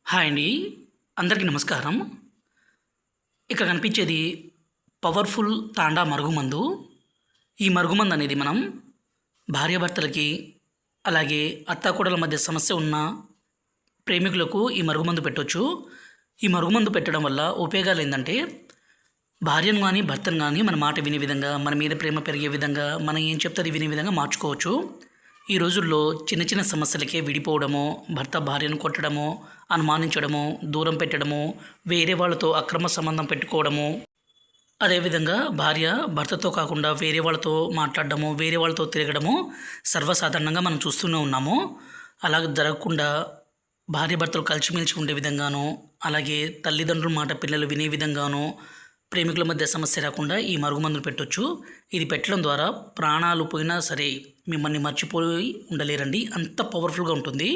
Hi అండి. అందరికీ నమస్కారం. ఇక్కడ కనిపించేది పవర్‌ఫుల్ తాండా మరుగుమందు. ఈ మరుగుమందనేది మనం భార్యాభర్తలకి, అలాగే అత్తాకోడళ్ళ మధ్య సమస్య ఉన్న ప్రేమికులకు ఈ మరుగుమందు పెట్టొచ్చు. ఈ మరుగుమందు పెట్టడం వల్ల ఉపయోగాలేందంటే, భార్యను గానీ, భర్తను గానీ మన మాట వినే విధంగా, మన మీద ప్రేమ పెరిగే విధంగా, మనం ఏం చెప్తే అది వినే విధంగా మార్చుకోవచ్చు. ఈ రోజుల్లో చిన్న చిన్న సమస్యలకే విడిపోవడమో, భర్త భార్యను కొట్టడమో, అనుమానించడమో, దూరం పెట్టడమో, వేరే వాళ్ళతో అక్రమ సంబంధం పెట్టుకోవడమో, అదేవిధంగా భార్య భర్తతో కాకుండా వేరే వాళ్ళతో మాట్లాడడము, వేరే వాళ్ళతో తిరగడము సర్వసాధారణంగా మనం చూస్తూనే ఉన్నాము. అలాగ జరగకుండా భార్యాభర్తలు కలిసిమెలిసి ఉండే విధంగాను, అలాగే తల్లిదండ్రుల మాట పిల్లలు వినే విధంగాను, ప్రేమికుల మధ్య సమస్య రాకుండా ఈ మరుగుమందును పెట్టొచ్చు. ఇది పెట్టడం ద్వారా ప్రాణాలు పోయినా సరే మిమ్మల్ని మర్చిపోయి ఉండలేరండి. అంత పవర్ఫుల్గా ఉంటుంది.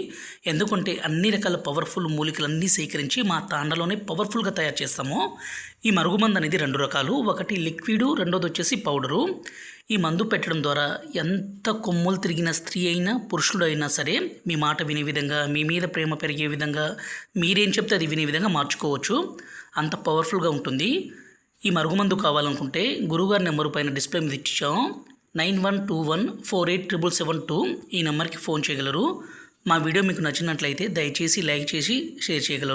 ఎందుకంటే అన్ని రకాల పవర్ఫుల్ మూలికలన్నీ సేకరించి మా తాండలోనే పవర్ఫుల్గా తయారు చేస్తాము. ఈ మరుగుమందు అనేది 2 రకాలు. ఒకటి లిక్విడు, రెండోది వచ్చేసి పౌడరు. ఈ మందు పెట్టడం ద్వారా ఎంత కొమ్ములు తిరిగిన స్త్రీ అయినా, పురుషుడు అయినా సరే మీ మాట వినే విధంగా, మీ మీద ప్రేమ పెరిగే విధంగా, మీరేం చెప్తే అది వినే విధంగా మార్చుకోవచ్చు. అంత పవర్ఫుల్గా ఉంటుంది. ఈ మరుగుమందు కావాలనుకుంటే గురువుగారి నెంబరు పైన డిస్ప్లే మీద ఇచ్చాము. 9121487772 ఈ నెంబర్కి ఫోన్ చేయగలరు. మా వీడియో మీకు నచ్చినట్లయితే దయచేసి లైక్ చేసి షేర్ చేయగలరు.